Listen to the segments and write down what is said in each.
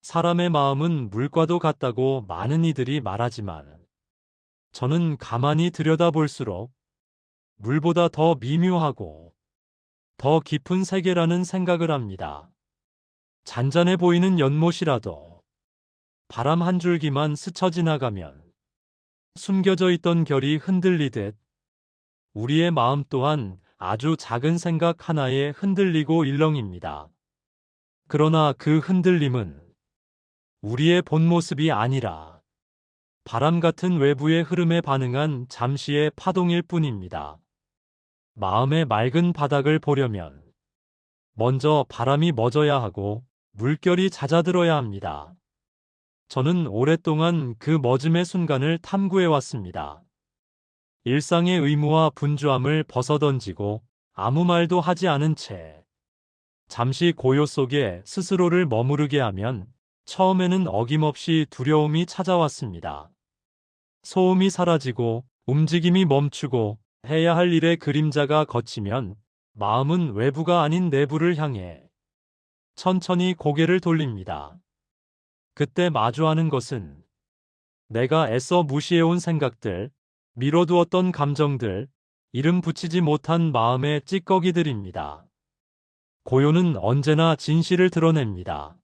사람의 마음은 물과도 같다고 많은 이들이 말하지만 저는 가만히 들여다볼수록 물보다 더 미묘하고 더 깊은 세계라는 생각을 합니다. 잔잔해 보이는 연못이라도 바람 한 줄기만 스쳐 지나가면 숨겨져 있던 결이 흔들리듯 우리의 마음 또한 아주 작은 생각 하나에 흔들리고 일렁입니다. 그러나 그 흔들림은 우리의 본 모습이 아니라 바람 같은 외부의 흐름에 반응한 잠시의 파동일 뿐입니다. 마음의 맑은 바닥을 보려면 먼저 바람이 멎어야 하고 물결이 잦아들어야 합니다. 저는 오랫동안 그 멎음의 순간을 탐구해 왔습니다. 일상의 의무와 분주함을 벗어던지고 아무 말도 하지 않은 채 잠시 고요 속에 스스로를 머무르게 하면 처음에는 어김없이 두려움이 찾아왔습니다. 소음이 사라지고 움직임이 멈추고 해야 할 일의 그림자가 걷히면 마음은 외부가 아닌 내부를 향해 천천히 고개를 돌립니다. 그때 마주하는 것은 내가 애써 무시해온 생각들, 미뤄두었던 감정들, 이름 붙이지 못한 마음의 찌꺼기들입니다. 고요는 언제나 진실을 드러냅니다.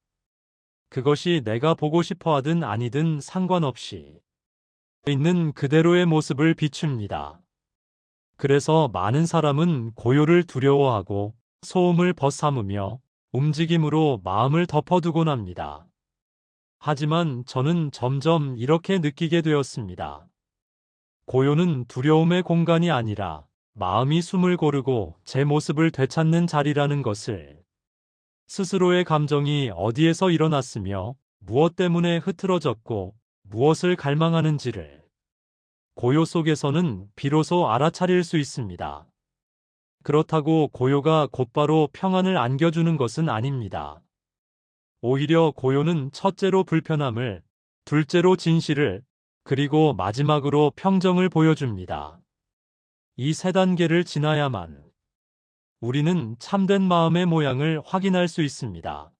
그것이 내가 보고 싶어 하든 아니든 상관없이 있는 그대로의 모습을 비춥니다. 그래서 많은 사람은 고요를 두려워하고 소음을 벗삼으며 움직임으로 마음을 덮어두곤 합니다. 하지만 저는 점점 이렇게 느끼게 되었습니다. 고요는 두려움의 공간이 아니라 마음이 숨을 고르고 제 모습을 되찾는 자리라는 것을, 스스로의 감정이 어디에서 일어났으며 무엇 때문에 흐트러졌고 무엇을 갈망하는지를 고요 속에서는 비로소 알아차릴 수 있습니다. 그렇다고 고요가 곧바로 평안을 안겨주는 것은 아닙니다. 오히려 고요는 첫째로 불편함을, 둘째로 진실을, 그리고 마지막으로 평정을 보여줍니다. 이 세 단계를 지나야만 우리는 참된 마음의 모양을 확인할 수 있습니다.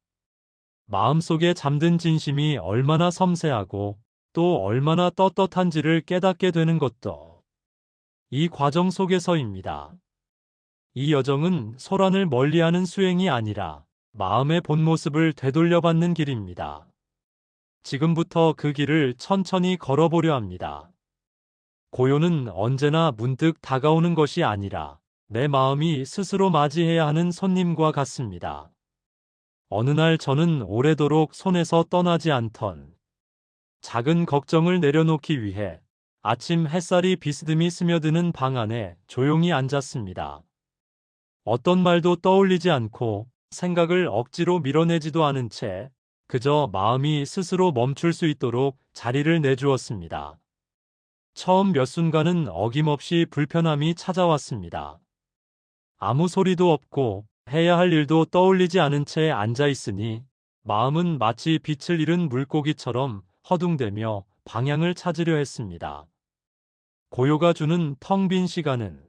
마음속에 잠든 진심이 얼마나 섬세하고 또 얼마나 떳떳한지를 깨닫게 되는 것도 이 과정 속에서입니다. 이 여정은 소란을 멀리하는 수행이 아니라 마음의 본 모습을 되돌려받는 길입니다. 지금부터 그 길을 천천히 걸어보려 합니다. 고요는 언제나 문득 다가오는 것이 아니라 내 마음이 스스로 맞이해야 하는 손님과 같습니다. 어느 날 저는 오래도록 손에서 떠나지 않던 작은 걱정을 내려놓기 위해 아침 햇살이 비스듬히 스며드는 방 안에 조용히 앉았습니다. 어떤 말도 떠올리지 않고 생각을 억지로 밀어내지도 않은 채 그저 마음이 스스로 멈출 수 있도록 자리를 내주었습니다. 처음 몇 순간은 어김없이 불편함이 찾아왔습니다. 아무 소리도 없고 해야 할 일도 떠올리지 않은 채 앉아 있으니 마음은 마치 빛을 잃은 물고기처럼 허둥대며 방향을 찾으려 했습니다. 고요가 주는 텅 빈 시간은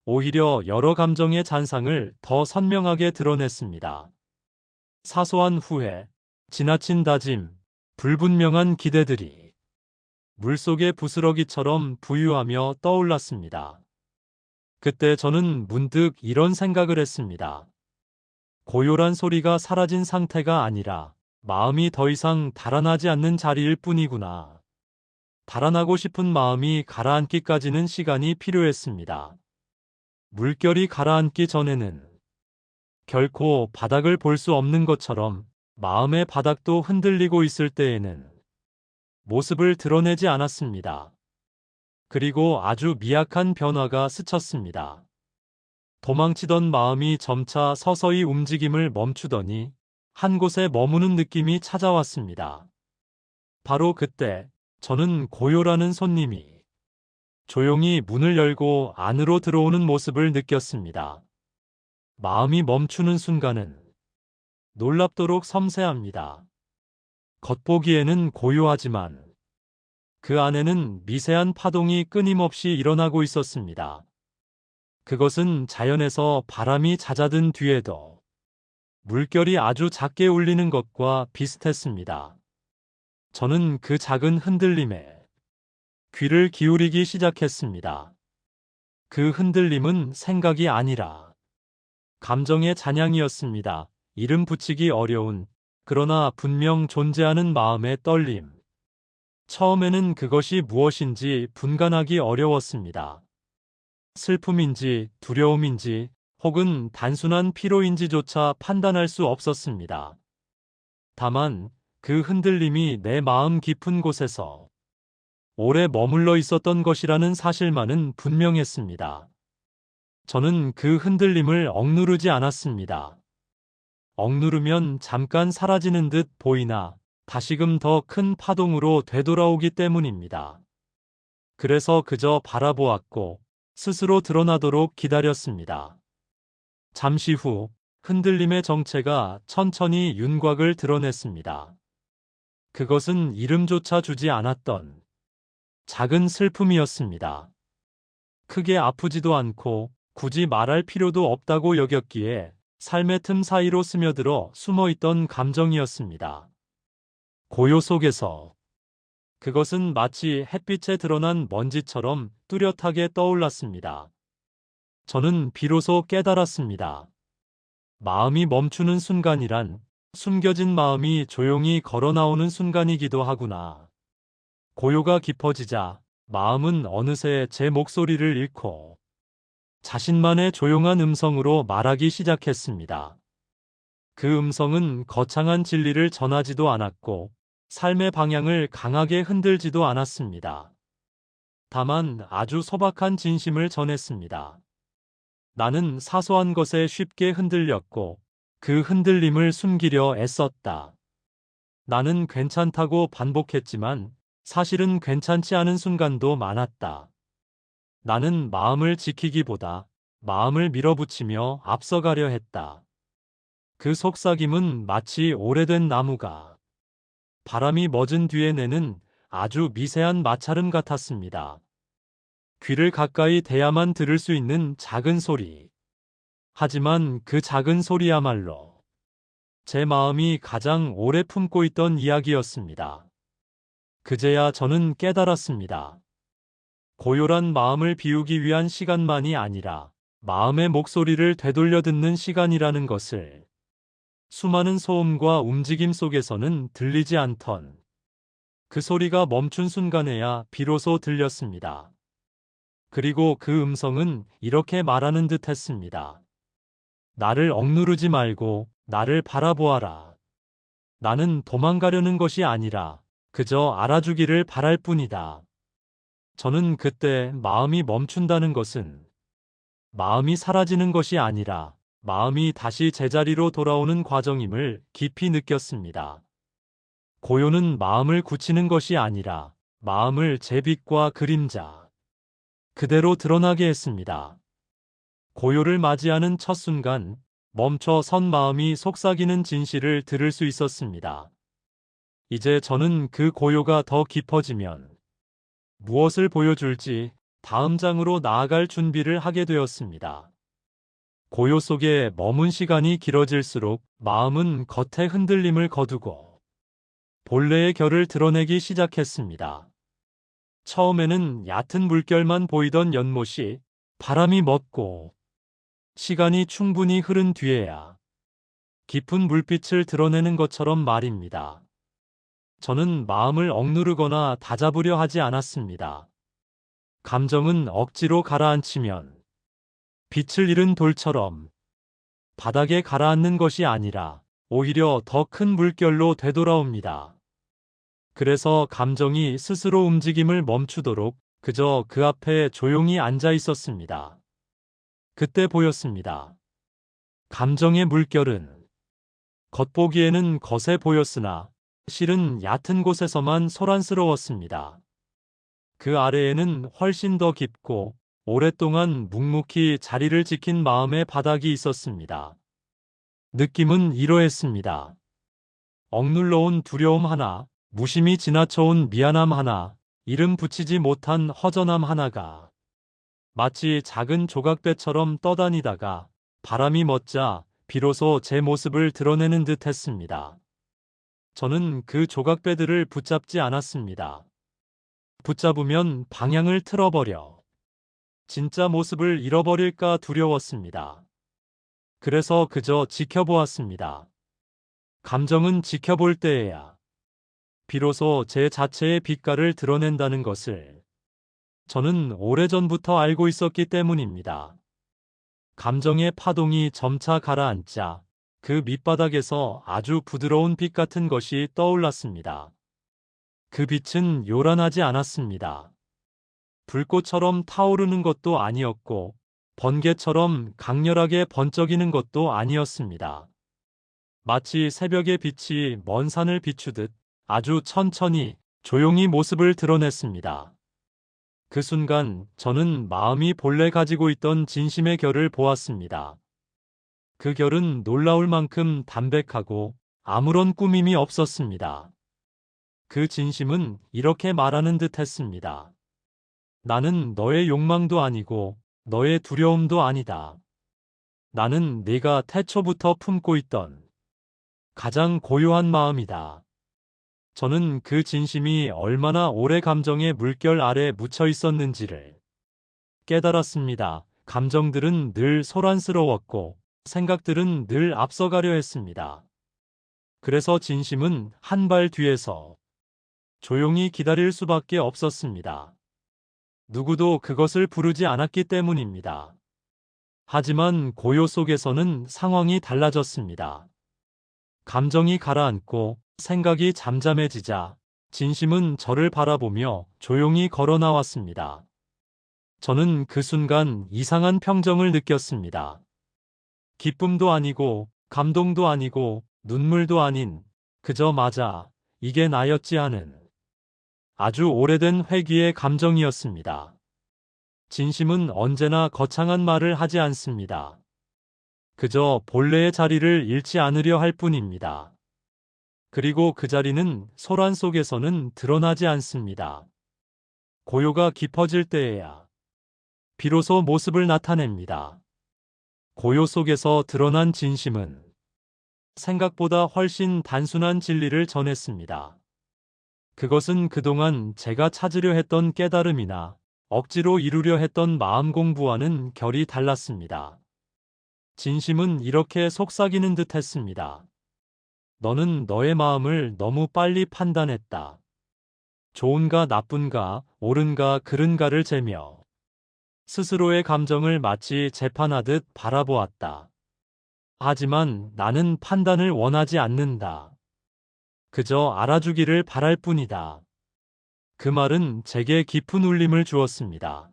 오히려 여러 감정의 잔상을 더 선명하게 드러냈습니다. 사소한 후회, 지나친 다짐, 불분명한 기대들이 물속의 부스러기처럼 부유하며 떠올랐습니다. 그때 저는 문득 이런 생각을 했습니다. 고요란 소리가 사라진 상태가 아니라 마음이 더 이상 달아나지 않는 자리일 뿐이구나. 달아나고 싶은 마음이 가라앉기까지는 시간이 필요했습니다. 물결이 가라앉기 전에는 결코 바닥을 볼 수 없는 것처럼 마음의 바닥도 흔들리고 있을 때에는 모습을 드러내지 않았습니다. 그리고 아주 미약한 변화가 스쳤습니다. 도망치던 마음이 점차 서서히 움직임을 멈추더니 한 곳에 머무는 느낌이 찾아왔습니다. 바로 그때 저는 고요라는 손님이 조용히 문을 열고 안으로 들어오는 모습을 느꼈습니다. 마음이 멈추는 순간은 놀랍도록 섬세합니다. 겉보기에는 고요하지만 그 안에는 미세한 파동이 끊임없이 일어나고 있었습니다. 그것은 자연에서 바람이 잦아든 뒤에도 물결이 아주 작게 울리는 것과 비슷했습니다. 저는 그 작은 흔들림에 귀를 기울이기 시작했습니다. 그 흔들림은 생각이 아니라 감정의 잔향이었습니다. 이름 붙이기 어려운, 그러나 분명 존재하는 마음의 떨림. 처음에는 그것이 무엇인지 분간하기 어려웠습니다. 슬픔인지 두려움인지 혹은 단순한 피로인지조차 판단할 수 없었습니다. 다만 그 흔들림이 내 마음 깊은 곳에서 오래 머물러 있었던 것이라는 사실만은 분명했습니다. 저는 그 흔들림을 억누르지 않았습니다. 억누르면 잠깐 사라지는 듯 보이나 다시금 더 큰 파동으로 되돌아오기 때문입니다. 그래서 그저 바라보았고 스스로 드러나도록 기다렸습니다. 잠시 후 흔들림의 정체가 천천히 윤곽을 드러냈습니다. 그것은 이름조차 주지 않았던 작은 슬픔이었습니다. 크게 아프지도 않고 굳이 말할 필요도 없다고 여겼기에 삶의 틈 사이로 스며들어 숨어있던 감정이었습니다. 고요 속에서 그것은 마치 햇빛에 드러난 먼지처럼 뚜렷하게 떠올랐습니다. 저는 비로소 깨달았습니다. 마음이 멈추는 순간이란 숨겨진 마음이 조용히 걸어 나오는 순간이기도 하구나. 고요가 깊어지자 마음은 어느새 제 목소리를 잃고 자신만의 조용한 음성으로 말하기 시작했습니다. 그 음성은 거창한 진리를 전하지도 않았고 삶의 방향을 강하게 흔들지도 않았습니다. 다만 아주 소박한 진심을 전했습니다. 나는 사소한 것에 쉽게 흔들렸고 그 흔들림을 숨기려 애썼다. 나는 괜찮다고 반복했지만 사실은 괜찮지 않은 순간도 많았다. 나는 마음을 지키기보다 마음을 밀어붙이며 앞서가려 했다. 그 속삭임은 마치 오래된 나무가 바람이 멎은 뒤에 내는 아주 미세한 마찰음 같았습니다. 귀를 가까이 대야만 들을 수 있는 작은 소리. 하지만 그 작은 소리야말로 제 마음이 가장 오래 품고 있던 이야기였습니다. 그제야 저는 깨달았습니다. 고요란 마음을 비우기 위한 시간만이 아니라 마음의 목소리를 되돌려 듣는 시간이라는 것을. 수많은 소음과 움직임 속에서는 들리지 않던 그 소리가 멈춘 순간에야 비로소 들렸습니다. 그리고 그 음성은 이렇게 말하는 듯 했습니다. 나를 억누르지 말고 나를 바라보아라. 나는 도망가려는 것이 아니라 그저 알아주기를 바랄 뿐이다. 저는 그때 마음이 멈춘다는 것은 마음이 사라지는 것이 아니라 마음이 다시 제자리로 돌아오는 과정임을 깊이 느꼈습니다. 고요는 마음을 굳히는 것이 아니라 마음을 제 빛과 그림자 그대로 드러나게 했습니다. 고요를 맞이하는 첫 순간 멈춰 선 마음이 속삭이는 진실을 들을 수 있었습니다. 이제 저는 그 고요가 더 깊어지면 무엇을 보여줄지 다음 장으로 나아갈 준비를 하게 되었습니다. 고요 속에 머문 시간이 길어질수록 마음은 겉에 흔들림을 거두고 본래의 결을 드러내기 시작했습니다. 처음에는 얕은 물결만 보이던 연못이 바람이 멎고 시간이 충분히 흐른 뒤에야 깊은 물빛을 드러내는 것처럼 말입니다. 저는 마음을 억누르거나 다잡으려 하지 않았습니다. 감정은 억지로 가라앉히면 빛을 잃은 돌처럼 바닥에 가라앉는 것이 아니라 오히려 더 큰 물결로 되돌아옵니다. 그래서 감정이 스스로 움직임을 멈추도록 그저 그 앞에 조용히 앉아 있었습니다. 그때 보였습니다. 감정의 물결은 겉보기에는 거세 보였으나 실은 얕은 곳에서만 소란스러웠습니다. 그 아래에는 훨씬 더 깊고 오랫동안 묵묵히 자리를 지킨 마음의 바닥이 있었습니다. 느낌은 이러했습니다. 억눌러온 두려움 하나, 무심히 지나쳐온 미안함 하나, 이름 붙이지 못한 허전함 하나가 마치 작은 조각배처럼 떠다니다가 바람이 멎자 비로소 제 모습을 드러내는 듯 했습니다. 저는 그 조각배들을 붙잡지 않았습니다. 붙잡으면 방향을 틀어버려 진짜 모습을 잃어버릴까 두려웠습니다. 그래서 그저 지켜보았습니다. 감정은 지켜볼 때에야 비로소 제 자체의 빛깔을 드러낸다는 것을 저는 오래전부터 알고 있었기 때문입니다. 감정의 파동이 점차 가라앉자 그 밑바닥에서 아주 부드러운 빛 같은 것이 떠올랐습니다. 그 빛은 요란하지 않았습니다. 불꽃처럼 타오르는 것도 아니었고 번개처럼 강렬하게 번쩍이는 것도 아니었습니다. 마치 새벽의 빛이 먼 산을 비추듯 아주 천천히 조용히 모습을 드러냈습니다. 그 순간 저는 마음이 본래 가지고 있던 진심의 결을 보았습니다. 그 결은 놀라울 만큼 담백하고 아무런 꾸밈이 없었습니다. 그 진심은 이렇게 말하는 듯 했습니다. 나는 너의 욕망도 아니고 너의 두려움도 아니다. 나는 네가 태초부터 품고 있던 가장 고요한 마음이다. 저는 그 진심이 얼마나 오래 감정의 물결 아래 묻혀 있었는지를 깨달았습니다. 감정들은 늘 소란스러웠고 생각들은 늘 앞서가려 했습니다. 그래서 진심은 한 발 뒤에서 조용히 기다릴 수밖에 없었습니다. 누구도 그것을 부르지 않았기 때문입니다. 하지만 고요 속에서는 상황이 달라졌습니다. 감정이 가라앉고 생각이 잠잠해지자 진심은 저를 바라보며 조용히 걸어 나왔습니다. 저는 그 순간 이상한 평정을 느꼈습니다. 기쁨도 아니고 감동도 아니고 눈물도 아닌 그저 맞아 이게 나였지 하는 아주 오래된 회귀의 감정이었습니다. 진심은 언제나 거창한 말을 하지 않습니다. 그저 본래의 자리를 잃지 않으려 할 뿐입니다. 그리고 그 자리는 소란 속에서는 드러나지 않습니다. 고요가 깊어질 때에야 비로소 모습을 나타냅니다. 고요 속에서 드러난 진심은 생각보다 훨씬 단순한 진리를 전했습니다. 그것은 그동안 제가 찾으려 했던 깨달음이나 억지로 이루려 했던 마음 공부와는 결이 달랐습니다. 진심은 이렇게 속삭이는 듯 했습니다. 너는 너의 마음을 너무 빨리 판단했다. 좋은가 나쁜가, 옳은가 그른가를 재며 스스로의 감정을 마치 재판하듯 바라보았다. 하지만 나는 판단을 원하지 않는다. 그저 알아주기를 바랄 뿐이다. 그 말은 제게 깊은 울림을 주었습니다.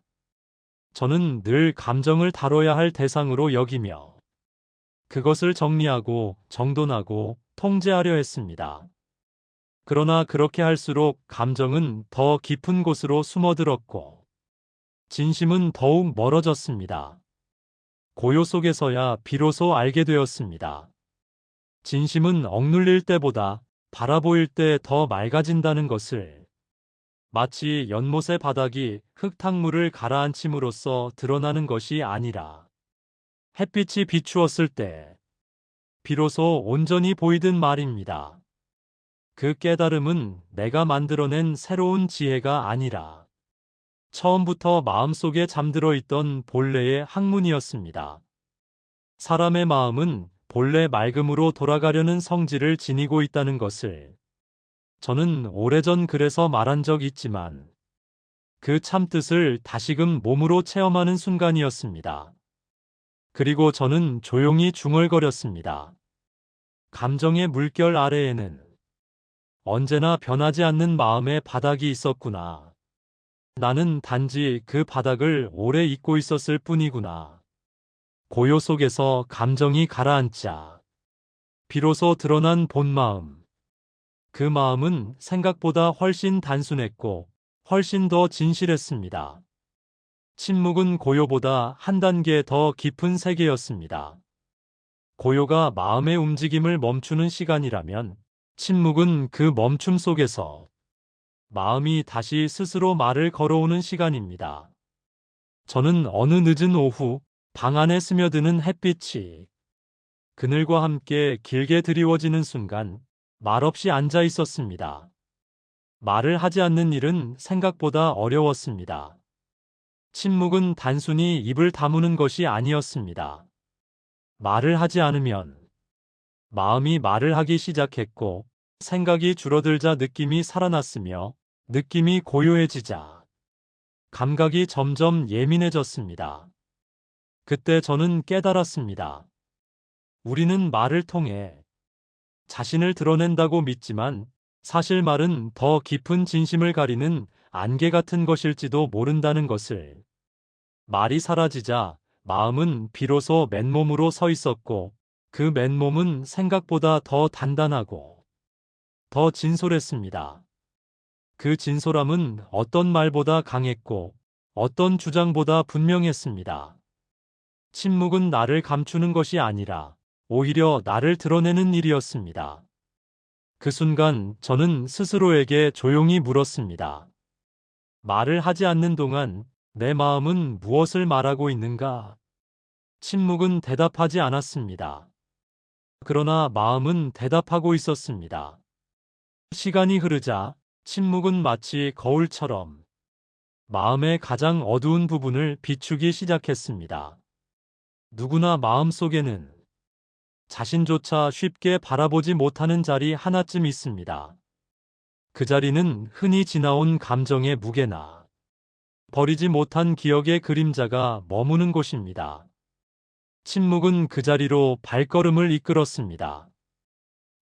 저는 늘 감정을 다뤄야 할 대상으로 여기며 그것을 정리하고 정돈하고 통제하려 했습니다. 그러나 그렇게 할수록 감정은 더 깊은 곳으로 숨어들었고 진심은 더욱 멀어졌습니다. 고요 속에서야 비로소 알게 되었습니다. 진심은 억눌릴 때보다 바라보일 때 더 맑아진다는 것을, 마치 연못의 바닥이 흙탕물을 가라앉힘으로써 드러나는 것이 아니라 햇빛이 비추었을 때 비로소 온전히 보이든 말입니다. 그 깨달음은 내가 만들어낸 새로운 지혜가 아니라 처음부터 마음속에 잠들어 있던 본래의 학문이었습니다. 사람의 마음은 본래 맑음으로 돌아가려는 성질을 지니고 있다는 것을 저는 오래전 글에서 말한 적 있지만 그 참뜻을 다시금 몸으로 체험하는 순간이었습니다. 그리고 저는 조용히 중얼거렸습니다. 감정의 물결 아래에는 언제나 변하지 않는 마음의 바닥이 있었구나. 나는 단지 그 바닥을 오래 잊고 있었을 뿐이구나. 고요 속에서 감정이 가라앉자 비로소 드러난 본마음. 그 마음은 생각보다 훨씬 단순했고 훨씬 더 진실했습니다. 침묵은 고요보다 한 단계 더 깊은 세계였습니다. 고요가 마음의 움직임을 멈추는 시간이라면 침묵은 그 멈춤 속에서 마음이 다시 스스로 말을 걸어오는 시간입니다. 저는 어느 늦은 오후 방 안에 스며드는 햇빛이 그늘과 함께 길게 드리워지는 순간 말없이 앉아 있었습니다. 말을 하지 않는 일은 생각보다 어려웠습니다. 침묵은 단순히 입을 다무는 것이 아니었습니다. 말을 하지 않으면 마음이 말을 하기 시작했고, 생각이 줄어들자 느낌이 살아났으며 느낌이 고요해지자 감각이 점점 예민해졌습니다. 그때 저는 깨달았습니다. 우리는 말을 통해 자신을 드러낸다고 믿지만 사실 말은 더 깊은 진심을 가리는 안개 같은 것일지도 모른다는 것을. 말이 사라지자 마음은 비로소 맨몸으로 서 있었고 그 맨몸은 생각보다 더 단단하고 더 진솔했습니다. 그 진솔함은 어떤 말보다 강했고 어떤 주장보다 분명했습니다. 침묵은 나를 감추는 것이 아니라 오히려 나를 드러내는 일이었습니다. 그 순간 저는 스스로에게 조용히 물었습니다. 말을 하지 않는 동안 내 마음은 무엇을 말하고 있는가? 침묵은 대답하지 않았습니다. 그러나 마음은 대답하고 있었습니다. 시간이 흐르자 침묵은 마치 거울처럼 마음의 가장 어두운 부분을 비추기 시작했습니다. 누구나 마음속에는 자신조차 쉽게 바라보지 못하는 자리 하나쯤 있습니다. 그 자리는 흔히 지나온 감정의 무게나 버리지 못한 기억의 그림자가 머무는 곳입니다. 침묵은 그 자리로 발걸음을 이끌었습니다.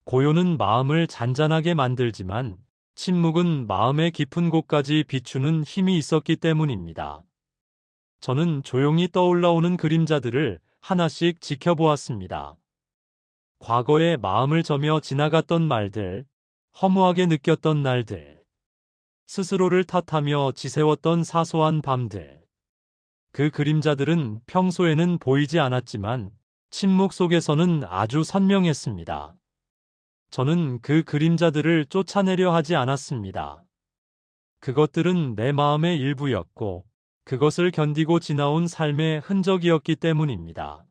고요는 마음을 잔잔하게 만들지만 침묵은 마음의 깊은 곳까지 비추는 힘이 있었기 때문입니다. 저는 조용히 떠올라오는 그림자들을 하나씩 지켜보았습니다. 과거에 마음을 저며 지나갔던 말들, 허무하게 느꼈던 날들, 스스로를 탓하며 지새웠던 사소한 밤들. 그 그림자들은 평소에는 보이지 않았지만 침묵 속에서는 아주 선명했습니다. 저는 그 그림자들을 쫓아내려 하지 않았습니다. 그것들은 내 마음의 일부였고 그것을 견디고 지나온 삶의 흔적이었기 때문입니다.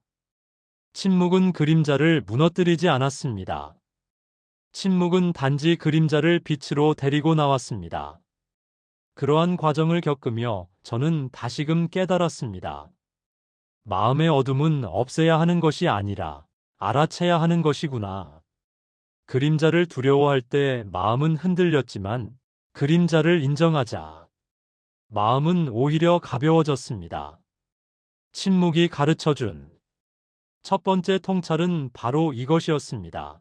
침묵은 그림자를 무너뜨리지 않았습니다. 침묵은 단지 그림자를 빛으로 데리고 나왔습니다. 그러한 과정을 겪으며 저는 다시금 깨달았습니다. 마음의 어둠은 없애야 하는 것이 아니라 알아채야 하는 것이구나. 그림자를 두려워할 때 마음은 흔들렸지만 그림자를 인정하자 마음은 오히려 가벼워졌습니다. 침묵이 가르쳐준 첫 번째 통찰은 바로 이것이었습니다.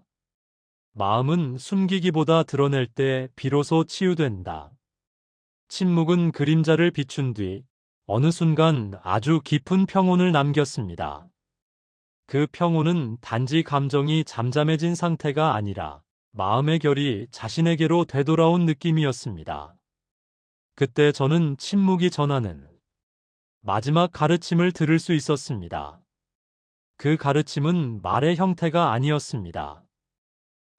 마음은 숨기기보다 드러낼 때 비로소 치유된다. 침묵은 그림자를 비춘 뒤 어느 순간 아주 깊은 평온을 남겼습니다. 그 평온은 단지 감정이 잠잠해진 상태가 아니라 마음의 결이 자신에게로 되돌아온 느낌이었습니다. 그때 저는 침묵이 전하는 마지막 가르침을 들을 수 있었습니다. 그 가르침은 말의 형태가 아니었습니다.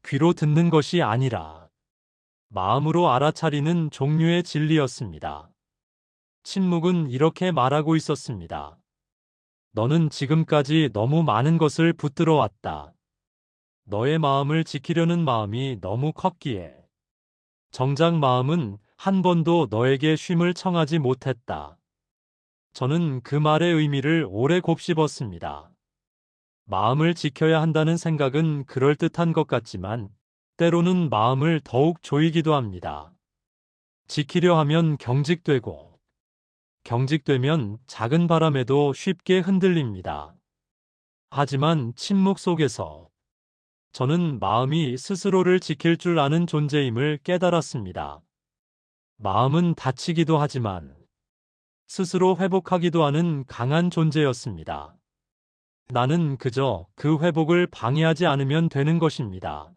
귀로 듣는 것이 아니라 마음으로 알아차리는 종류의 진리였습니다. 침묵은 이렇게 말하고 있었습니다. 너는 지금까지 너무 많은 것을 붙들어 왔다. 너의 마음을 지키려는 마음이 너무 컸기에. 정작 마음은 한 번도 너에게 쉼을 청하지 못했다. 저는 그 말의 의미를 오래 곱씹었습니다. 마음을 지켜야 한다는 생각은 그럴듯한 것 같지만 때로는 마음을 더욱 조이기도 합니다. 지키려 하면 경직되고 경직되면 작은 바람에도 쉽게 흔들립니다. 하지만 침묵 속에서 저는 마음이 스스로를 지킬 줄 아는 존재임을 깨달았습니다. 마음은 다치기도 하지만 스스로 회복하기도 하는 강한 존재였습니다. 나는 그저 그 회복을 방해하지 않으면 되는 것입니다.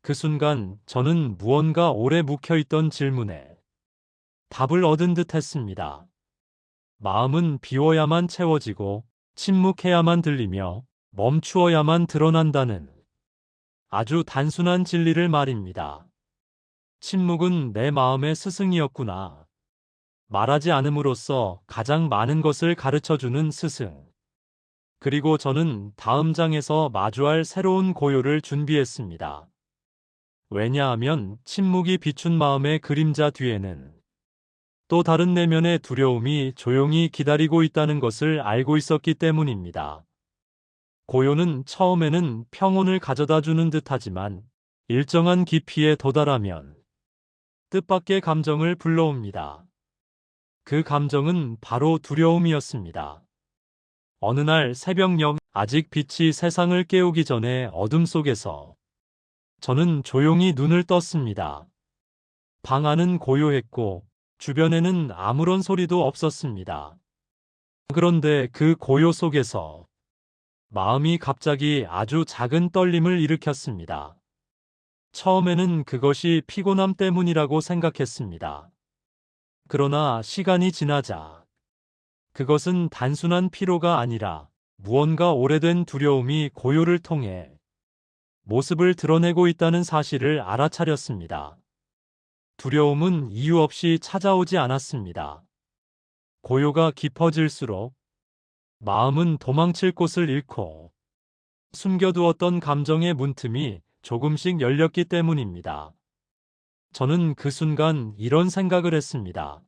그 순간 저는 무언가 오래 묵혀있던 질문에 답을 얻은 듯 했습니다. 마음은 비워야만 채워지고 침묵해야만 들리며 멈추어야만 드러난다는 아주 단순한 진리를 말입니다. 침묵은 내 마음의 스승이었구나. 말하지 않음으로써 가장 많은 것을 가르쳐주는 스승. 그리고 저는 다음 장에서 마주할 새로운 고요를 준비했습니다. 왜냐하면 침묵이 비춘 마음의 그림자 뒤에는 또 다른 내면의 두려움이 조용히 기다리고 있다는 것을 알고 있었기 때문입니다. 고요는 처음에는 평온을 가져다 주는 듯하지만 일정한 깊이에 도달하면 뜻밖의 감정을 불러옵니다. 그 감정은 바로 두려움이었습니다. 어느 날 새벽녘, 아직 빛이 세상을 깨우기 전에 어둠 속에서 저는 조용히 눈을 떴습니다. 방 안은 고요했고 주변에는 아무런 소리도 없었습니다. 그런데 그 고요 속에서 마음이 갑자기 아주 작은 떨림을 일으켰습니다. 처음에는 그것이 피곤함 때문이라고 생각했습니다. 그러나 시간이 지나자 그것은 단순한 피로가 아니라 무언가 오래된 두려움이 고요를 통해 모습을 드러내고 있다는 사실을 알아차렸습니다. 두려움은 이유 없이 찾아오지 않았습니다. 고요가 깊어질수록 마음은 도망칠 곳을 잃고 숨겨두었던 감정의 문틈이 조금씩 열렸기 때문입니다. 저는 그 순간 이런 생각을 했습니다.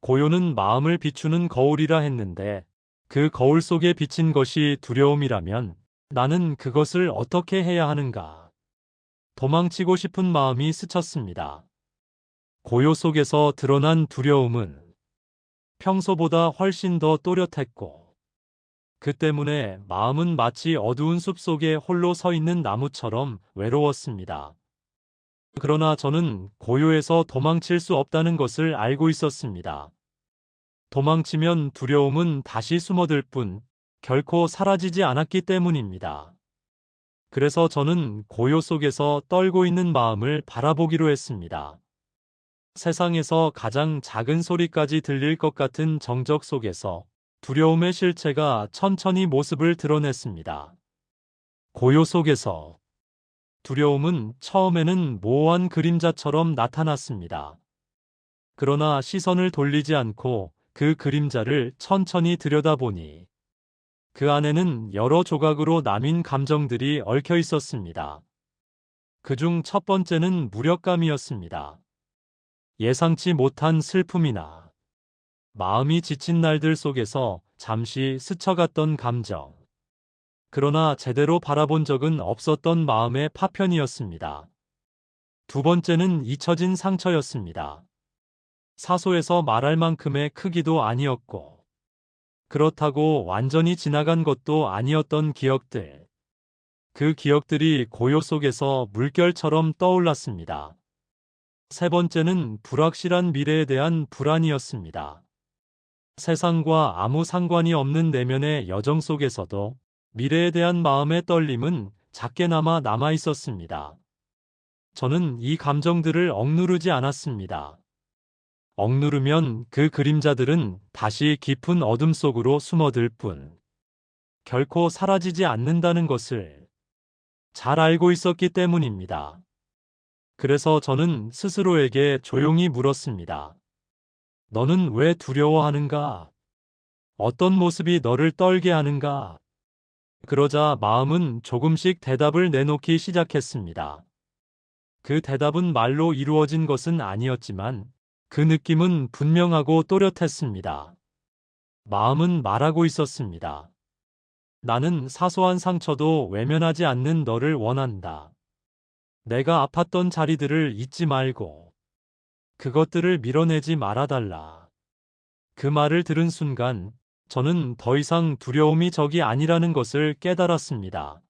고요는 마음을 비추는 거울이라 했는데 그 거울 속에 비친 것이 두려움이라면 나는 그것을 어떻게 해야 하는가? 도망치고 싶은 마음이 스쳤습니다. 고요 속에서 드러난 두려움은 평소보다 훨씬 더 또렷했고 그 때문에 마음은 마치 어두운 숲 속에 홀로 서 있는 나무처럼 외로웠습니다. 그러나 저는 고요에서 도망칠 수 없다는 것을 알고 있었습니다. 도망치면 두려움은 다시 숨어들 뿐 결코 사라지지 않았기 때문입니다. 그래서 저는 고요 속에서 떨고 있는 마음을 바라보기로 했습니다. 세상에서 가장 작은 소리까지 들릴 것 같은 정적 속에서 두려움의 실체가 천천히 모습을 드러냈습니다. 고요 속에서 두려움은 처음에는 모호한 그림자처럼 나타났습니다. 그러나 시선을 돌리지 않고 그 그림자를 천천히 들여다보니 그 안에는 여러 조각으로 나뉜 감정들이 얽혀 있었습니다. 그중 첫 번째는 무력감이었습니다. 예상치 못한 슬픔이나 마음이 지친 날들 속에서 잠시 스쳐갔던 감정. 그러나 제대로 바라본 적은 없었던 마음의 파편이었습니다. 두 번째는 잊혀진 상처였습니다. 사소해서 말할 만큼의 크기도 아니었고, 그렇다고 완전히 지나간 것도 아니었던 기억들. 그 기억들이 고요 속에서 물결처럼 떠올랐습니다. 세 번째는 불확실한 미래에 대한 불안이었습니다. 세상과 아무 상관이 없는 내면의 여정 속에서도 미래에 대한 마음의 떨림은 작게나마 남아 있었습니다. 저는 이 감정들을 억누르지 않았습니다. 억누르면 그 그림자들은 다시 깊은 어둠 속으로 숨어들 뿐 결코 사라지지 않는다는 것을 잘 알고 있었기 때문입니다. 그래서 저는 스스로에게 조용히 물었습니다. 너는 왜 두려워하는가? 어떤 모습이 너를 떨게 하는가? 그러자 마음은 조금씩 대답을 내놓기 시작했습니다. 그 대답은 말로 이루어진 것은 아니었지만 그 느낌은 분명하고 또렷했습니다. 마음은 말하고 있었습니다. 나는 사소한 상처도 외면하지 않는 너를 원한다. 내가 아팠던 자리들을 잊지 말고 그것들을 밀어내지 말아달라. 그 말을 들은 순간 저는 더 이상 두려움이 적이 아니라는 것을 깨달았습니다.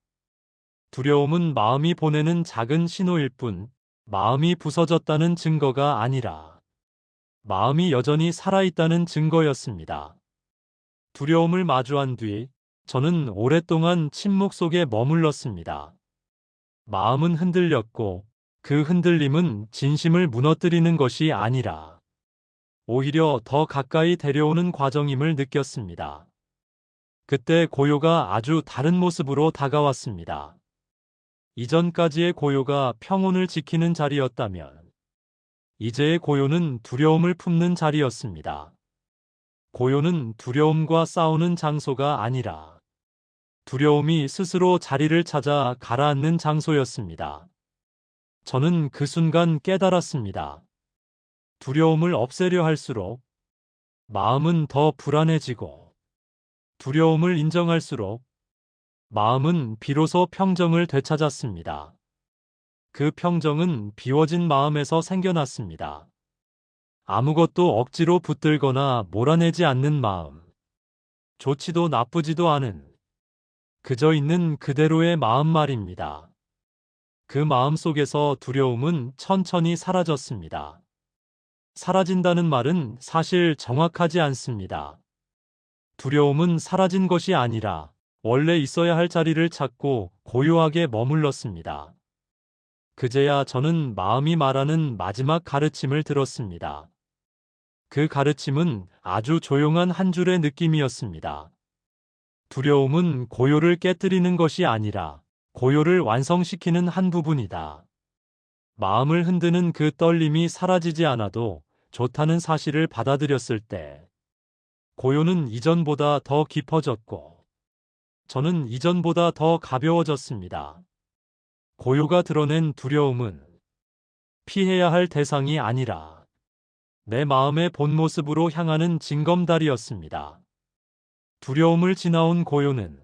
두려움은 마음이 보내는 작은 신호일 뿐 마음이 부서졌다는 증거가 아니라 마음이 여전히 살아있다는 증거였습니다. 두려움을 마주한 뒤 저는 오랫동안 침묵 속에 머물렀습니다. 마음은 흔들렸고 그 흔들림은 진심을 무너뜨리는 것이 아니라 오히려 더 가까이 데려오는 과정임을 느꼈습니다. 그때 고요가 아주 다른 모습으로 다가왔습니다. 이전까지의 고요가 평온을 지키는 자리였다면 이제의 고요는 두려움을 품는 자리였습니다. 고요는 두려움과 싸우는 장소가 아니라 두려움이 스스로 자리를 찾아 가라앉는 장소였습니다. 저는 그 순간 깨달았습니다. 두려움을 없애려 할수록 마음은 더 불안해지고, 두려움을 인정할수록 마음은 비로소 평정을 되찾았습니다. 그 평정은 비워진 마음에서 생겨났습니다. 아무것도 억지로 붙들거나 몰아내지 않는 마음. 좋지도 나쁘지도 않은, 그저 있는 그대로의 마음 말입니다. 그 마음 속에서 두려움은 천천히 사라졌습니다. 사라진다는 말은 사실 정확하지 않습니다. 두려움은 사라진 것이 아니라 원래 있어야 할 자리를 찾고 고요하게 머물렀습니다. 그제야 저는 마음이 말하는 마지막 가르침을 들었습니다. 그 가르침은 아주 조용한 한 줄의 느낌이었습니다. 두려움은 고요를 깨뜨리는 것이 아니라 고요를 완성시키는 한 부분이다. 마음을 흔드는 그 떨림이 사라지지 않아도 좋다는 사실을 받아들였을 때 고요는 이전보다 더 깊어졌고 저는 이전보다 더 가벼워졌습니다. 고요가 드러낸 두려움은 피해야 할 대상이 아니라 내 마음의 본 모습으로 향하는 징검다리였습니다. 두려움을 지나온 고요는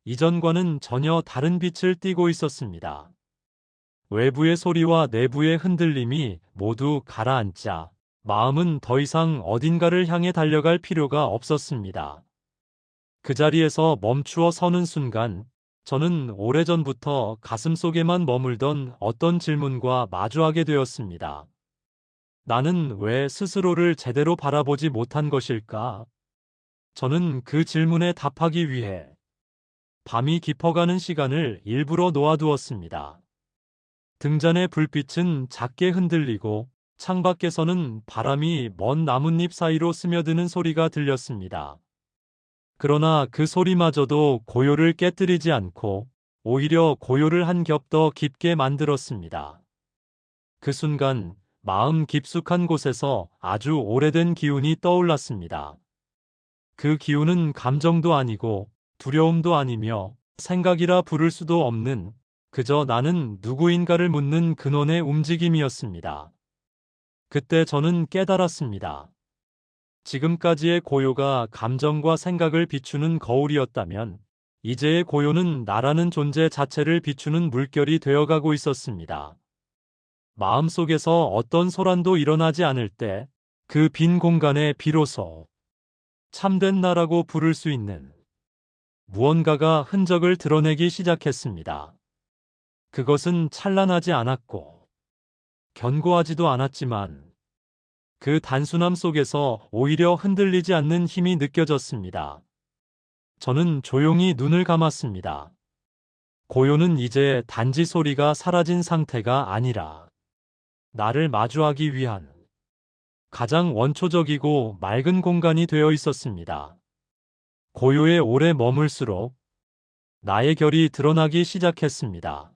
이전과는 전혀 다른 빛을 띠고 있었습니다. 외부의 소리와 내부의 흔들림이 모두 가라앉자 마음은 더 이상 어딘가를 향해 달려갈 필요가 없었습니다. 그 자리에서 멈추어 서는 순간 저는 오래전부터 가슴속에만 머물던 어떤 질문과 마주하게 되었습니다. 나는 왜 스스로를 제대로 바라보지 못한 것일까? 저는 그 질문에 답하기 위해 밤이 깊어가는 시간을 일부러 놓아두었습니다. 등잔의 불빛은 작게 흔들리고 창밖에서는 바람이 먼 나뭇잎 사이로 스며드는 소리가 들렸습니다. 그러나 그 소리마저도 고요를 깨뜨리지 않고 오히려 고요를 한 겹 더 깊게 만들었습니다. 그 순간 마음 깊숙한 곳에서 아주 오래된 기운이 떠올랐습니다. 그 기운은 감정도 아니고 두려움도 아니며 생각이라 부를 수도 없는 그저 나는 누구인가를 묻는 근원의 움직임이었습니다. 그때 저는 깨달았습니다. 지금까지의 고요가 감정과 생각을 비추는 거울이었다면 이제의 고요는 나라는 존재 자체를 비추는 물결이 되어가고 있었습니다. 마음속에서 어떤 소란도 일어나지 않을 때 그 빈 공간에 비로소 참된 나라고 부를 수 있는 무언가가 흔적을 드러내기 시작했습니다. 그것은 찬란하지 않았고 견고하지도 않았지만 그 단순함 속에서 오히려 흔들리지 않는 힘이 느껴졌습니다. 저는 조용히 눈을 감았습니다. 고요는 이제 단지 소리가 사라진 상태가 아니라 나를 마주하기 위한 가장 원초적이고 맑은 공간이 되어 있었습니다. 고요에 오래 머물수록 나의 결이 드러나기 시작했습니다.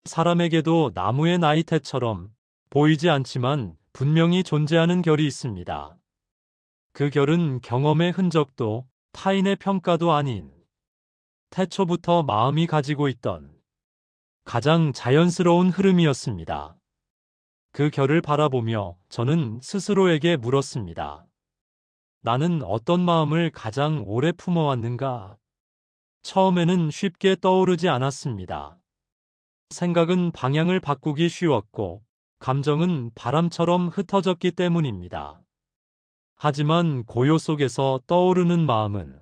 사람에게도 나무의 나이테처럼 보이지 않지만 분명히 존재하는 결이 있습니다. 그 결은 경험의 흔적도 타인의 평가도 아닌 태초부터 마음이 가지고 있던 가장 자연스러운 흐름이었습니다. 그 결을 바라보며 저는 스스로에게 물었습니다. 나는 어떤 마음을 가장 오래 품어왔는가? 처음에는 쉽게 떠오르지 않았습니다. 생각은 방향을 바꾸기 쉬웠고 감정은 바람처럼 흩어졌기 때문입니다. 하지만 고요 속에서 떠오르는 마음은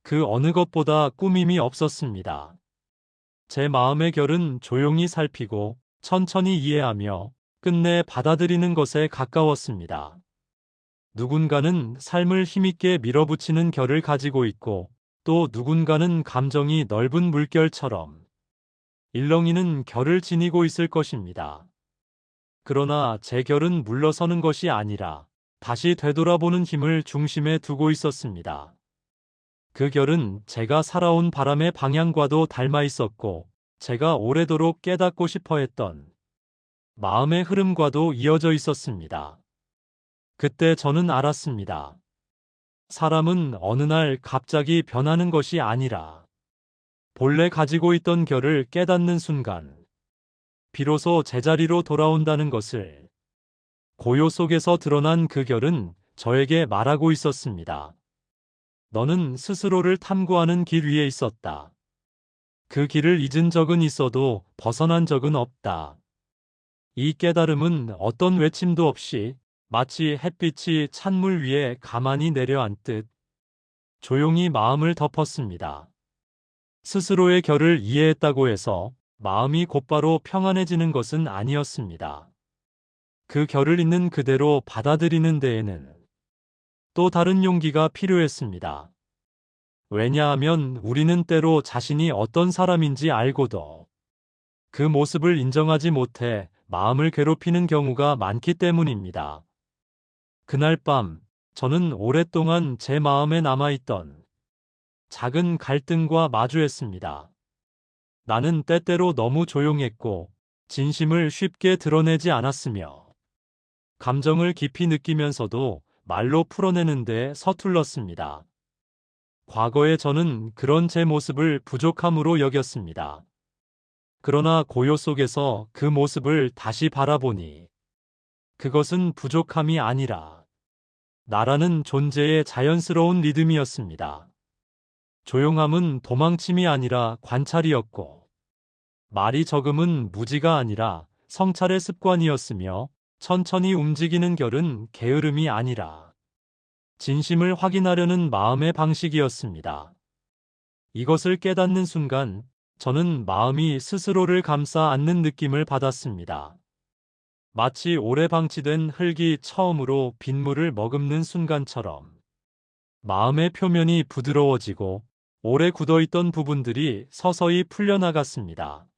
그 어느 것보다 꾸밈이 없었습니다. 제 마음의 결은 조용히 살피고 천천히 이해하며 끝내 받아들이는 것에 가까웠습니다. 누군가는 삶을 힘있게 밀어붙이는 결을 가지고 있고 또 누군가는 감정이 넓은 물결처럼 일렁이는 결을 지니고 있을 것입니다. 그러나 제 결은 물러서는 것이 아니라 다시 되돌아보는 힘을 중심에 두고 있었습니다. 그 결은 제가 살아온 바람의 방향과도 닮아 있었고 제가 오래도록 깨닫고 싶어 했던 마음의 흐름과도 이어져 있었습니다. 그때 저는 알았습니다. 사람은 어느 날 갑자기 변하는 것이 아니라 본래 가지고 있던 결을 깨닫는 순간 비로소 제자리로 돌아온다는 것을 고요 속에서 드러난 그 결은 저에게 말하고 있었습니다. 너는 스스로를 탐구하는 길 위에 있었다. 그 길을 잊은 적은 있어도 벗어난 적은 없다. 이 깨달음은 어떤 외침도 없이 마치 햇빛이 찬물 위에 가만히 내려앉듯 조용히 마음을 덮었습니다. 스스로의 결을 이해했다고 해서 마음이 곧바로 평안해지는 것은 아니었습니다. 그 결을 있는 그대로 받아들이는 데에는 또 다른 용기가 필요했습니다. 왜냐하면 우리는 때로 자신이 어떤 사람인지 알고도 그 모습을 인정하지 못해 마음을 괴롭히는 경우가 많기 때문입니다. 그날 밤, 저는 오랫동안 제 마음에 남아있던 작은 갈등과 마주했습니다. 나는 때때로 너무 조용했고 진심을 쉽게 드러내지 않았으며 감정을 깊이 느끼면서도 말로 풀어내는데 서툴렀습니다. 과거에 저는 그런 제 모습을 부족함으로 여겼습니다. 그러나 고요 속에서 그 모습을 다시 바라보니 그것은 부족함이 아니라 나라는 존재의 자연스러운 리듬이었습니다. 조용함은 도망침이 아니라 관찰이었고 말이 적음은 무지가 아니라 성찰의 습관이었으며 천천히 움직이는 결은 게으름이 아니라 진심을 확인하려는 마음의 방식이었습니다. 이것을 깨닫는 순간 저는 마음이 스스로를 감싸 안는 느낌을 받았습니다. 마치 오래 방치된 흙이 처음으로 빗물을 머금는 순간처럼 마음의 표면이 부드러워지고 오래 굳어있던 부분들이 서서히 풀려나갔습니다.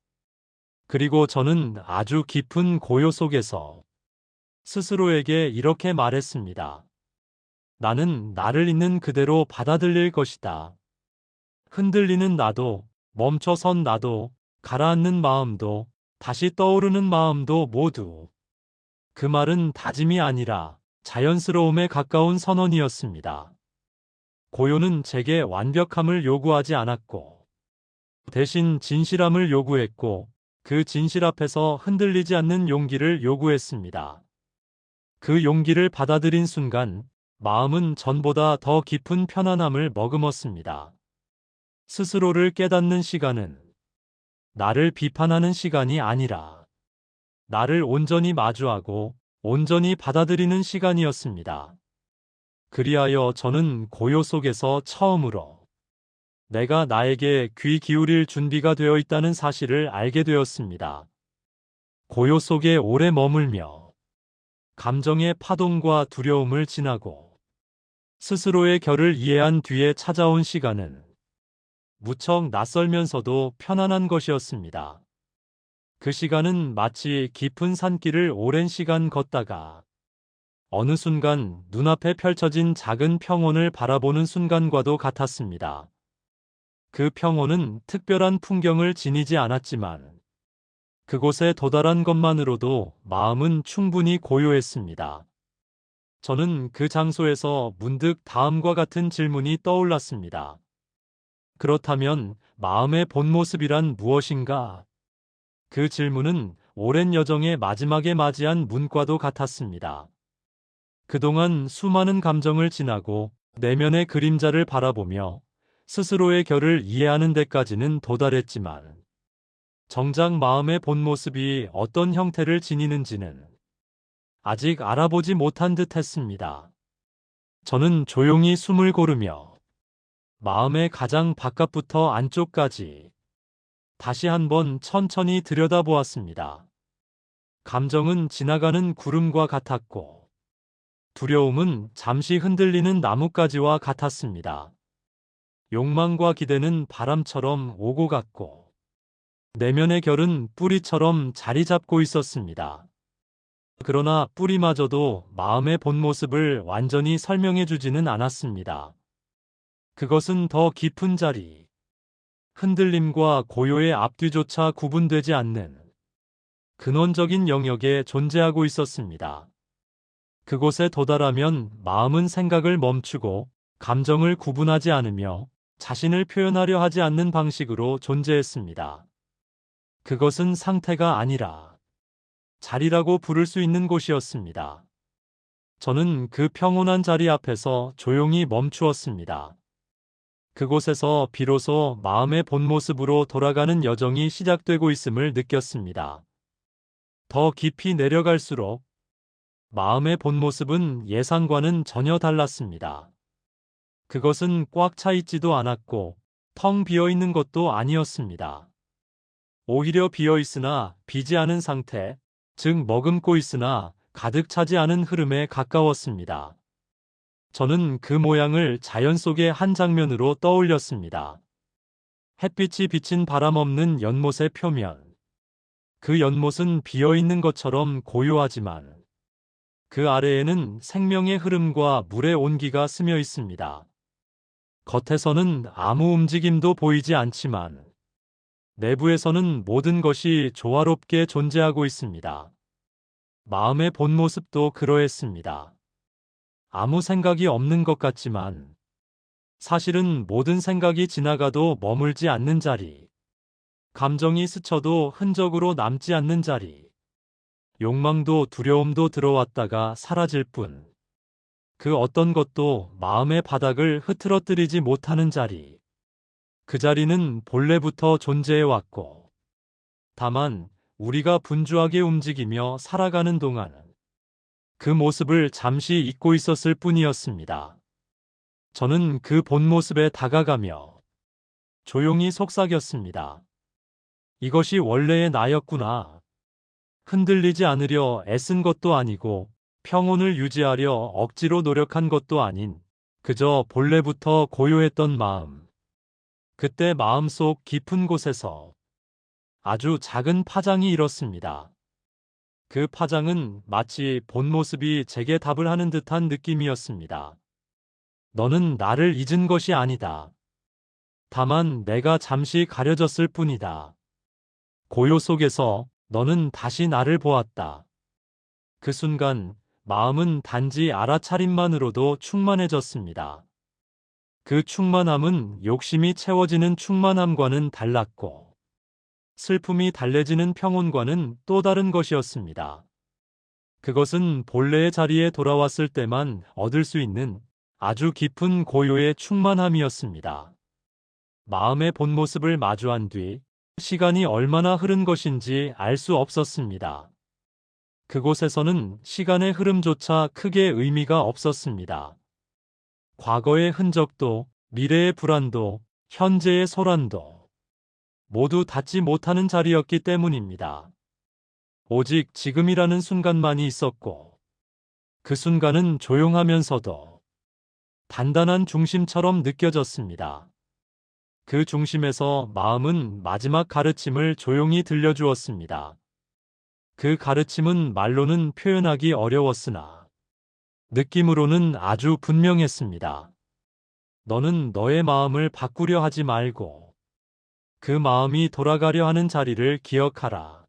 그리고 저는 아주 깊은 고요 속에서 스스로에게 이렇게 말했습니다. 나는 나를 있는 그대로 받아들일 것이다. 흔들리는 나도, 멈춰선 나도, 가라앉는 마음도, 다시 떠오르는 마음도 모두. 그 말은 다짐이 아니라 자연스러움에 가까운 선언이었습니다. 고요는 제게 완벽함을 요구하지 않았고, 대신 진실함을 요구했고, 그 진실 앞에서 흔들리지 않는 용기를 요구했습니다. 그 용기를 받아들인 순간, 마음은 전보다 더 깊은 편안함을 머금었습니다. 스스로를 깨닫는 시간은 나를 비판하는 시간이 아니라 나를 온전히 마주하고 온전히 받아들이는 시간이었습니다. 그리하여 저는 고요 속에서 처음으로 내가 나에게 귀 기울일 준비가 되어 있다는 사실을 알게 되었습니다. 고요 속에 오래 머물며 감정의 파동과 두려움을 지나고 스스로의 결을 이해한 뒤에 찾아온 시간은 무척 낯설면서도 편안한 것이었습니다. 그 시간은 마치 깊은 산길을 오랜 시간 걷다가 어느 순간 눈앞에 펼쳐진 작은 평원을 바라보는 순간과도 같았습니다. 그 평원은 특별한 풍경을 지니지 않았지만 그곳에 도달한 것만으로도 마음은 충분히 고요했습니다. 저는 그 장소에서 문득 다음과 같은 질문이 떠올랐습니다. 그렇다면 마음의 본 모습이란 무엇인가? 그 질문은 오랜 여정의 마지막에 맞이한 문과도 같았습니다. 그동안 수많은 감정을 지나고 내면의 그림자를 바라보며 스스로의 결을 이해하는 데까지는 도달했지만 정작 마음의 본 모습이 어떤 형태를 지니는지는 아직 알아보지 못한 듯 했습니다. 저는 조용히 숨을 고르며 마음의 가장 바깥부터 안쪽까지 다시 한번 천천히 들여다보았습니다. 감정은 지나가는 구름과 같았고 두려움은 잠시 흔들리는 나뭇가지와 같았습니다. 욕망과 기대는 바람처럼 오고 갔고 내면의 결은 뿌리처럼 자리 잡고 있었습니다. 그러나 뿌리마저도 마음의 본 모습을 완전히 설명해 주지는 않았습니다. 그것은 더 깊은 자리, 흔들림과 고요의 앞뒤조차 구분되지 않는 근원적인 영역에 존재하고 있었습니다. 그곳에 도달하면 마음은 생각을 멈추고 감정을 구분하지 않으며 자신을 표현하려 하지 않는 방식으로 존재했습니다. 그것은 상태가 아니라 자리라고 부를 수 있는 곳이었습니다. 저는 그 평온한 자리 앞에서 조용히 멈추었습니다. 그곳에서 비로소 마음의 본 모습으로 돌아가는 여정이 시작되고 있음을 느꼈습니다. 더 깊이 내려갈수록 마음의 본 모습은 예상과는 전혀 달랐습니다. 그것은 꽉 차 있지도 않았고 텅 비어 있는 것도 아니었습니다. 오히려 비어 있으나 비지 않은 상태, 즉 머금고 있으나 가득 차지 않은 흐름에 가까웠습니다. 저는 그 모양을 자연 속의 한 장면으로 떠올렸습니다. 햇빛이 비친 바람 없는 연못의 표면. 그 연못은 비어있는 것처럼 고요하지만 그 아래에는 생명의 흐름과 물의 온기가 스며 있습니다. 겉에서는 아무 움직임도 보이지 않지만 내부에서는 모든 것이 조화롭게 존재하고 있습니다. 마음의 본 모습도 그러했습니다. 아무 생각이 없는 것 같지만 사실은 모든 생각이 지나가도 머물지 않는 자리, 감정이 스쳐도 흔적으로 남지 않는 자리, 욕망도 두려움도 들어왔다가 사라질 뿐, 그 어떤 것도 마음의 바닥을 흐트러뜨리지 못하는 자리. 그 자리는 본래부터 존재해왔고, 다만 우리가 분주하게 움직이며 살아가는 동안 그 모습을 잠시 잊고 있었을 뿐이었습니다. 저는 그 본 모습에 다가가며 조용히 속삭였습니다. 이것이 원래의 나였구나. 흔들리지 않으려 애쓴 것도 아니고 평온을 유지하려 억지로 노력한 것도 아닌 그저 본래부터 고요했던 마음. 그때 마음속 깊은 곳에서 아주 작은 파장이 일었습니다. 그 파장은 마치 본 모습이 제게 답을 하는 듯한 느낌이었습니다. 너는 나를 잊은 것이 아니다. 다만 내가 잠시 가려졌을 뿐이다. 고요 속에서 너는 다시 나를 보았다. 그 순간 마음은 단지 알아차림만으로도 충만해졌습니다. 그 충만함은 욕심이 채워지는 충만함과는 달랐고 슬픔이 달래지는 평온과는 또 다른 것이었습니다. 그것은 본래의 자리에 돌아왔을 때만 얻을 수 있는 아주 깊은 고요의 충만함이었습니다. 마음의 본 모습을 마주한 뒤 시간이 얼마나 흐른 것인지 알 수 없었습니다. 그곳에서는 시간의 흐름조차 크게 의미가 없었습니다. 과거의 흔적도, 미래의 불안도, 현재의 소란도 모두 닿지 못하는 자리였기 때문입니다. 오직 지금이라는 순간만이 있었고, 그 순간은 조용하면서도 단단한 중심처럼 느껴졌습니다. 그 중심에서 마음은 마지막 가르침을 조용히 들려주었습니다. 그 가르침은 말로는 표현하기 어려웠으나 느낌으로는 아주 분명했습니다. 너는 너의 마음을 바꾸려 하지 말고 그 마음이 돌아가려 하는 자리를 기억하라.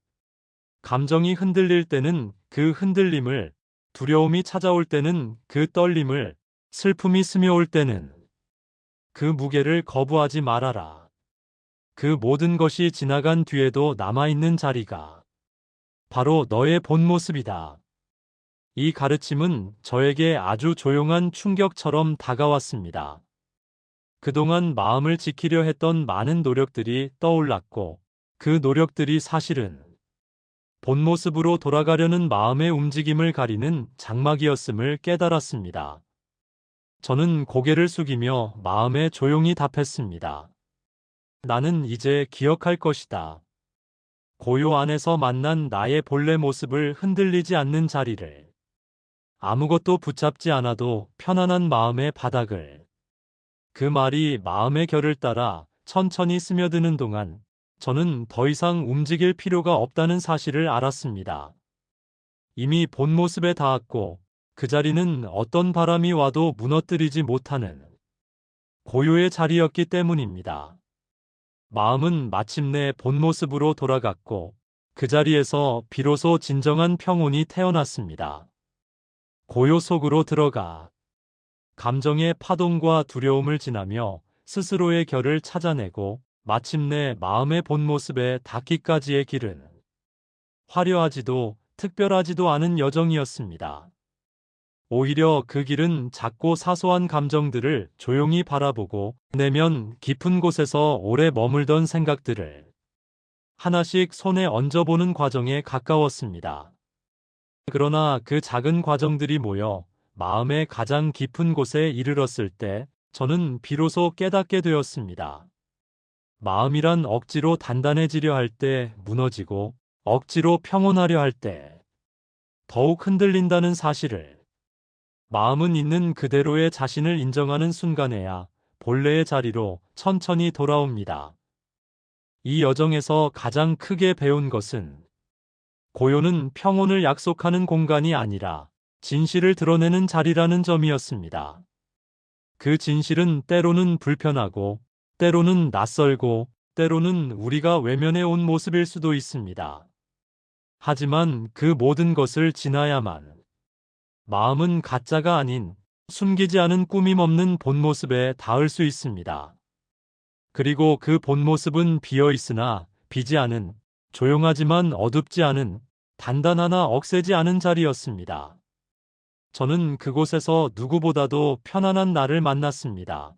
감정이 흔들릴 때는 그 흔들림을, 두려움이 찾아올 때는 그 떨림을, 슬픔이 스며올 때는 그 무게를 거부하지 말아라. 그 모든 것이 지나간 뒤에도 남아있는 자리가 바로 너의 본 모습이다. 이 가르침은 저에게 아주 조용한 충격처럼 다가왔습니다. 그동안 마음을 지키려 했던 많은 노력들이 떠올랐고 그 노력들이 사실은 본 모습으로 돌아가려는 마음의 움직임을 가리는 장막이었음을 깨달았습니다. 저는 고개를 숙이며 마음에 조용히 답했습니다. 나는 이제 기억할 것이다. 고요 안에서 만난 나의 본래 모습을 흔들리지 않는 자리를, 아무것도 붙잡지 않아도 편안한 마음의 바닥을. 그 말이 마음의 결을 따라 천천히 스며드는 동안 저는 더 이상 움직일 필요가 없다는 사실을 알았습니다. 이미 본 모습에 닿았고 그 자리는 어떤 바람이 와도 무너뜨리지 못하는 고요의 자리였기 때문입니다. 마음은 마침내 본 모습으로 돌아갔고 그 자리에서 비로소 진정한 평온이 태어났습니다. 고요 속으로 들어가 감정의 파동과 두려움을 지나며 스스로의 결을 찾아내고 마침내 마음의 본 모습에 닿기까지의 길은 화려하지도 특별하지도 않은 여정이었습니다. 오히려 그 길은 작고 사소한 감정들을 조용히 바라보고 내면 깊은 곳에서 오래 머물던 생각들을 하나씩 손에 얹어보는 과정에 가까웠습니다. 그러나 그 작은 과정들이 모여 마음의 가장 깊은 곳에 이르렀을 때 저는 비로소 깨닫게 되었습니다. 마음이란 억지로 단단해지려 할 때 무너지고 억지로 평온하려 할 때 더욱 흔들린다는 사실을, 마음은 있는 그대로의 자신을 인정하는 순간에야 본래의 자리로 천천히 돌아옵니다. 이 여정에서 가장 크게 배운 것은 고요는 평온을 약속하는 공간이 아니라 진실을 드러내는 자리라는 점이었습니다. 그 진실은 때로는 불편하고, 때로는 낯설고, 때로는 우리가 외면해 온 모습일 수도 있습니다. 하지만 그 모든 것을 지나야만 마음은 가짜가 아닌 숨기지 않은 꾸밈 없는 본 모습에 닿을 수 있습니다. 그리고 그 본 모습은 비어 있으나 비지 않은, 조용하지만 어둡지 않은, 단단 하나 억세지 않은 자리였습니다. 저는 그곳에서 누구보다도 편안한 나를 만났습니다.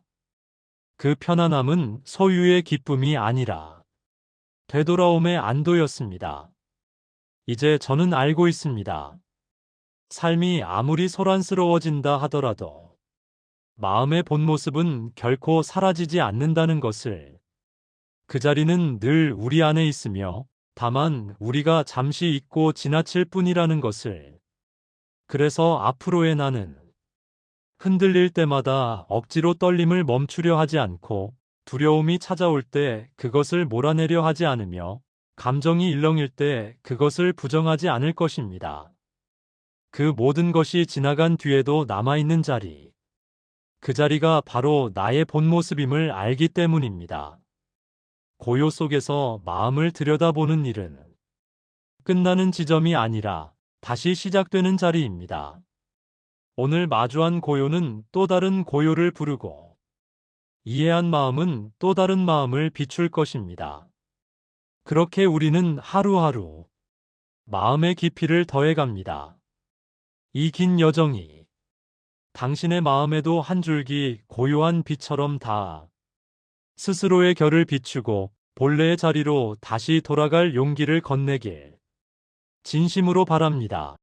그 편안함은 소유의 기쁨이 아니라 되돌아옴의 안도였습니다. 이제 저는 알고 있습니다. 삶이 아무리 소란스러워진다 하더라도 마음의 본 모습은 결코 사라지지 않는다는 것을, 그 자리는 늘 우리 안에 있으며 다만 우리가 잠시 잊고 지나칠 뿐이라는 것을. 그래서 앞으로의 나는 흔들릴 때마다 억지로 떨림을 멈추려 하지 않고, 두려움이 찾아올 때 그것을 몰아내려 하지 않으며, 감정이 일렁일 때 그것을 부정하지 않을 것입니다. 그 모든 것이 지나간 뒤에도 남아있는 자리, 그 자리가 바로 나의 본 모습임을 알기 때문입니다. 고요 속에서 마음을 들여다보는 일은 끝나는 지점이 아니라 다시 시작되는 자리입니다. 오늘 마주한 고요는 또 다른 고요를 부르고, 이해한 마음은 또 다른 마음을 비출 것입니다. 그렇게 우리는 하루하루 마음의 깊이를 더해갑니다. 이 긴 여정이 당신의 마음에도 한 줄기 고요한 빛처럼 닿아 스스로의 결을 비추고 본래의 자리로 다시 돌아갈 용기를 건네길 진심으로 바랍니다.